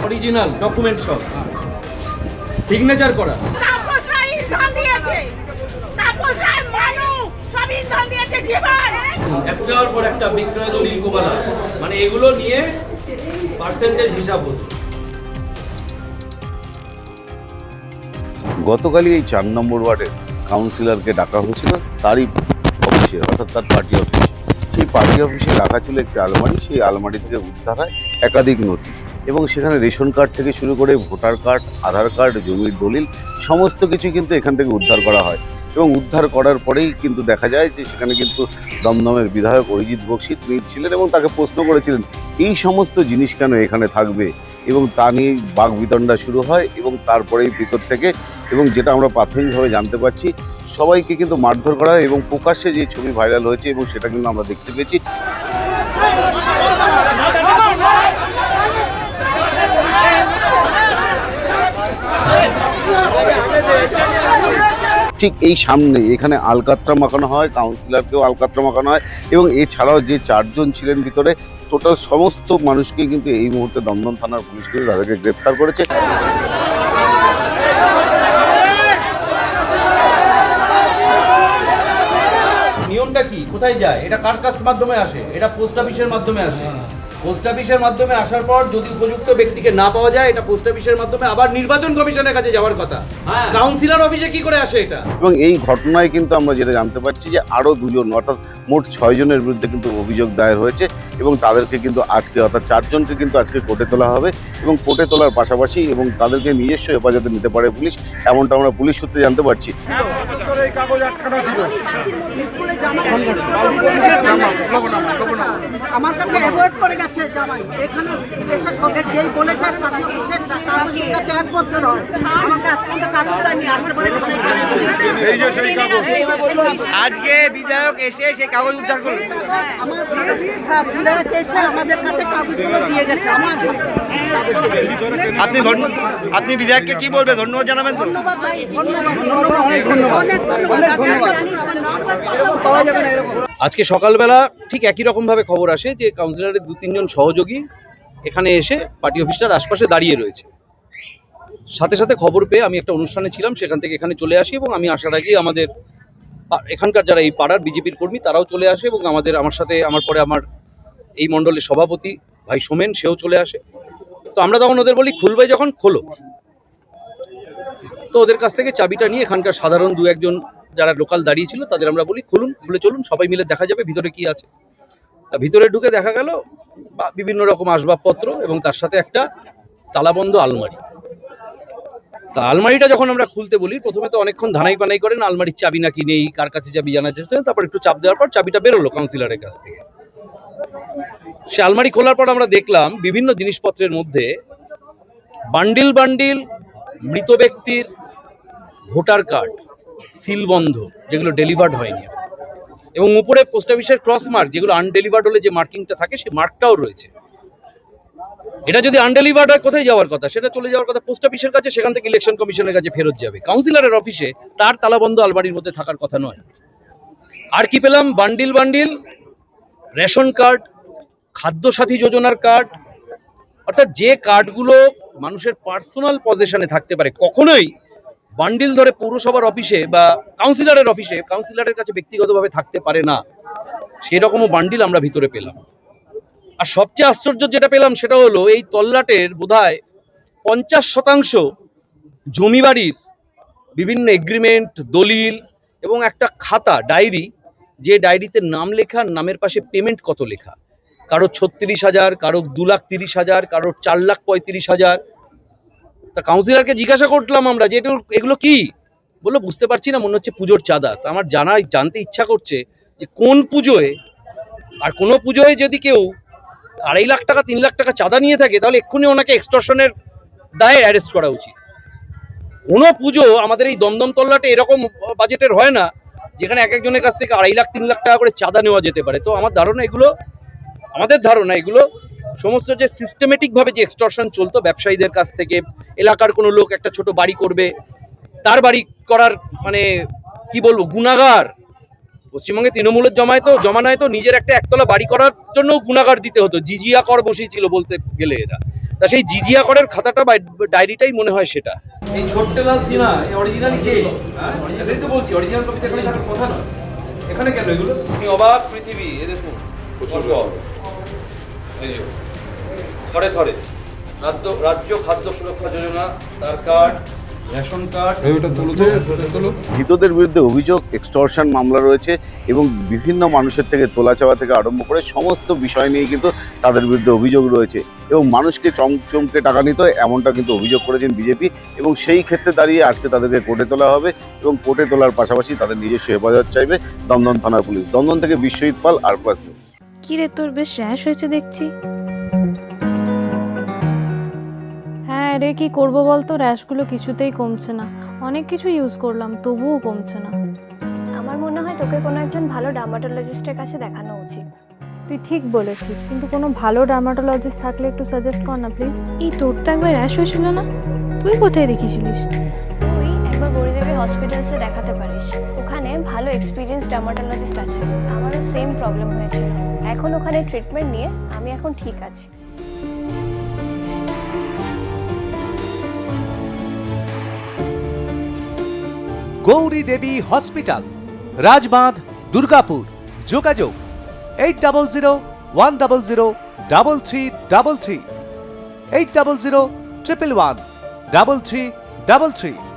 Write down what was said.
Original document সব signature করা। একটার পর একটা বিক্রয় দলিল কোবালা, মানে এগুলো নিয়ে পার্সেন্টেজ হিসাব হতো। গতকালই এই 4 নম্বর ওয়ার্ডের কাউন্সিলরকে ডাকা হয়েছিল তারই অফিসে, অর্থাৎ তার পার্টি অফিস। সেই পার্টি অফিসে রাখা ছিল একটি আলমারি। সেই আলমারি থেকে উদ্ধার হয় একাধিক নথি এবং সেখানে রেশন কার্ড থেকে শুরু করে ভোটার কার্ড, আধার কার্ড, জমির দলিল সমস্ত কিছু কিন্তু এখান থেকে উদ্ধার করা হয়। এবং উদ্ধার করার পরেই কিন্তু দেখা যায় যে সেখানে কিন্তু দমদমের বিধায়ক অরিজিৎ বক্সী তিনি ছিলেন এবং তাকে প্রশ্ন করেছিলেন এই সমস্ত জিনিস কেন এখানে থাকবে, এবং তা নিয়ে বাকবিতণ্ডা শুরু হয়। এবং তারপরেই ভিতর থেকে, এবং যেটা আমরা প্রাথমিকভাবে জানতে পারছি, সবাইকে কিন্তু মারধর করা হয় এবং প্রকাশ্যে যে ছবি ভাইরাল হয়েছে এবং সেটা কিন্তু আমরা দেখতে পেয়েছি। ঠিক এই সামনে এখানে আলকাতরা মাখানো হয়, কাউন্সিলরকেও আলকাতরা মাখানো হয় এবং এছাড়াও যে 4 জন ছিলেন ভিতরে, টোটাল সমস্ত মানুষকে কিন্তু এই মুহূর্তে দমদম থানার পুলিশ কিন্তু তাদেরকে গ্রেপ্তার করেছে। নিয়মটা কি, কোথায় যায়, এটা কার কাছ মাধ্যমে আসে? এটা পোস্ট অফিসের মাধ্যমে আসে। পোস্ট অফিসের মাধ্যমে আসার পর যদি উপযুক্ত ব্যক্তিকে না পাওয়া যায়, এটা পোস্ট অফিসের মাধ্যমে আবার নির্বাচন কমিশনের কাছে যাওয়ার কথা। কাউন্সিলর অফিসে কি করে আসে এটা? এবং এই ঘটনায় কিন্তু আমরা যেটা জানতে পারছি যে আরও 2 জন, অর্থাৎ মোট 6 জনের বিরুদ্ধে কিন্তু অভিযোগ দায়ের হয়েছে এবং তাদেরকে কিন্তু আজকে, অর্থাৎ 4 জনকে কিন্তু আজকে কোর্টে তোলা হবে এবং কোর্টে তোলার পাশাপাশি এবং তাদেরকে নিজস্ব হেফাজতে নিতে পারে পুলিশ, এমনটা আমরা পুলিশ সূত্রে জানতে পারছি। আমার কাছে অ্যাভয়েড করে গেছে জামাই, এখানে এসে যেই বলেছে পার্টি অফিসের কাগজ নিয়ে গেছে 1 বছর হয়, আমাকে আজ পর্যন্ত কাগজ দেয়নি। আসতে পারে এই যে সেই কাগজ, আজকে বিধায়ক এসে সেই কাগজ উদ্ধার করলো। আমার বিধায়ক এসে আমাদের কাছে কাগজগুলো দিয়ে গেছে। আমার আপনি বিধায়ককে কি বলবেন? ধন্যবাদ জানাবেন তো? ধন্যবাদ, অনেক ধন্যবাদ। আজকে সকালবেলা ঠিক একই রকমভাবে খবর আসে যে কাউন্সিলরের 2-3 জন সহযোগী এখানে এসে পার্টি অফিসটার আশপাশে দাঁড়িয়ে রয়েছে। সাথে সাথে খবর পেয়ে আমি একটা অনুষ্ঠানে ছিলাম, সেখান থেকে এখানে চলে আসি এবং আমি আসার আগেই আমাদের এখানকার যারা এই পাড়ার বিজেপির কর্মী তারাও চলে আসে এবং আমার সাথে আমার পরে আমার এই মণ্ডলের সভাপতি ভাই সোমেন, সেও চলে আসে। তো আমরা তখন ওদের বলি খুলবে যখন খোলো। তো ওদের কাছ থেকে চাবিটা নিয়ে এখানকার সাধারণ 2-1 জন যারা লোকাল দাঁড়িয়ে ছিল তাদের আমরা বলি খুলুন, খুলে চলুন, সবাই মিলে দেখা যাবে ভিতরে কি আছে। তা ভিতরে ঢুকে দেখা গেল বিভিন্ন রকম আসবাবপত্র এবং তার সাথে একটা তালাবন্ধ আলমারি। তা আলমারিটা যখন আমরা খুলতে বলি, প্রথমে তো অনেকক্ষণ ধানাই পানাই করেন আলমারির চাবি নাকি নেই, কার কাছে চাবি জানা যাচ্ছে। তারপর একটু চাপ দেওয়ার পর চাবিটা বেরোলো কাউন্সিলরের কাছ থেকে। সে আলমারি খোলার পর আমরা দেখলাম বিভিন্ন জিনিসপত্রের মধ্যে বান্ডিল বান্ডিল মৃত ব্যক্তির ভোটার কার্ড, সিলবন্ধ, যেগুলো ডেলিভার্ড হয়নি, এবং উপরে পোস্ট অফিসের ক্রস মার্ক, যেগুলো আনডেলিভার্ড হলে যে মার্কিংটা থাকে সেই মার্কটাও রয়েছে। এটা যদি আনডেলিভার্ড হয় কোথায় যাওয়ার কথা? সেটা চলে যাওয়ার কথা পোস্ট অফিসের কাছে, সেখান থেকে ইলেকশন কমিশনের কাছে ফেরত যাবে। কাউন্সিলরের অফিসে তার তালাবন্ধ আলমারির মধ্যে থাকার কথা নয়। আর কি পেলাম? Bundle bundle ration card, Khadya Sathi যোজনার কার্ড, অর্থাৎ যে কার্ডগুলো মানুষের পার্সোনাল পজেশনে থাকতে পারে, কখনোই বান্ডিল ধরে পৌরসভার অফিসে বা কাউন্সিলরের অফিসে কাউন্সিলরের কাছে ব্যক্তিগতভাবে থাকতে পারে না, সেরকমও বান্ডিল আমরা ভিতরে পেলাম। আর সবচেয়ে আশ্চর্য যেটা পেলাম সেটা হলো এই তল্লাটের বোধহয় 50% জমি বাড়ির বিভিন্ন এগ্রিমেন্ট, দলিল এবং একটা খাতা, ডায়েরি, যে ডায়েরিতে নাম লেখা, নামের পাশে পেমেন্ট কত লেখা, কারো 36,000, কারো 2,30,000, কারো 4,35,000। তা কাউন্সিলরকে জিজ্ঞাসা করলাম আমরা যে এগুলো কি? বললো বুঝতে পারছি না, মনে হচ্ছে পুজোর চাঁদা। তা আমার জানতে ইচ্ছা করছে যে কোন পুজোয়, আর কোনো পুজোয় যদি কেউ 2.5 লাখ টাকা 3 লাখ টাকা চাঁদা নিয়ে থাকে তাহলে এক্ষুনি ওনাকে এক্সটর্শনের দায়ে অ্যারেস্ট করা উচিত। কোনো পুজো আমাদের এই দমদম তল্লাটে এরকম বাজেটের হয় না যেখানে এক একজনের কাছ থেকে 2.5 লাখ 3 লাখ টাকা করে চাঁদা নেওয়া যেতে পারে। তো আমাদের ধারণা এগুলো সমস্ত যে সিস্টেমেটিক ভাবে যে এক্সটর্শন চলতো ব্যবসায়ীদের কাছ থেকে, এলাকার কোনো লোক একটা ছোট বাড়ি করবে, তার বাড়ি করার মানে কি বলবো গুণাগার, পশ্চিমবঙ্গে তৃণমূলের জমানায় তো নিজের একটা একতলা বাড়ি করার জন্য গুণাগার দিতে হতো, জিজিয়া কর বসিয়েছিল বলতে গেলে এরা। তা সেই জিজিয়া করের খাতাটা বা ডায়েরিটাই মনে হয় সেটা। এই ছোট্টলাল সিনহা এই অরিজিনাল কে? এটাই তো বলছি, অরিজিনাল কপিতে এখানে থাকার কথা নয়। এখানে কেন এগুলো? তুমি অবাক পৃথিবী, এ দেখুন এই যে থরে থরে রাজ্য খাদ্য সুরক্ষা যোজনা, তার কার্ড, রেশন কার্ড। ধৃতদের বিরুদ্ধে অভিযোগ এক্সটর্শন মামলা রয়েছে এবং বিভিন্ন মানুষের থেকে তোলা চাওয়া থেকে আরম্ভ করে সমস্ত বিষয় নিয়ে কিন্তু তাদের বিরুদ্ধে অভিযোগ রয়েছে এবং মানুষকে চমকে টাকা নিতে হয় এমনটা কিন্তু অভিযোগ করেছেন বিজেপি এবং সেই ক্ষেত্রে দাঁড়িয়ে আজকে তাদেরকে কোর্টে তোলা হবে এবং কোর্টে তোলার পাশাপাশি তাদের নিজস্ব হেফাজত চাইবে দমদম থানার পুলিশ। দমদম থেকে বিশ্বজিৎ পাল, আর+। কি রে, তোর বেশ র্যাশ হয়েছে দেখছি। হ্যাঁ রে, কি করবো বলতো, র্যাশগুলো কিছুতেই কমছে না। অনেক কিছু ইউজ করলাম তবুও কমছে না। আমার মনে হয় তোকে কোনো একজন ভালো ডার্মাটোলজিস্টের কাছে দেখানো উচিত। তুই ঠিক বলেছিস, কিন্তু কোনো ভালো ডার্মাটোলজিস্ট থাকলে একটু সাজেস্ট কর না প্লিজ। এই তোর তো একবার র্যাশ হয়েছিল না? তুই কোথায় দেখিয়েছিলিস? তুই একবার গৌরীদেবী হসপিটালসে দেখাতে পারিস, ওখানে ভালো এক্সপিরিয়েন্স ডার্মাটোলজিস্ট আছে। আমারও সেম প্রবলেম হয়েছিল, এখন ওখানে ট্রিটমেন্ট নিয়ে আমি এখন ঠিক আছি। গৌরী দেবী হসপিটাল, রাজবাঁধ, দুর্গাপুর। যোগাযোগ 8001003333, 8001113333।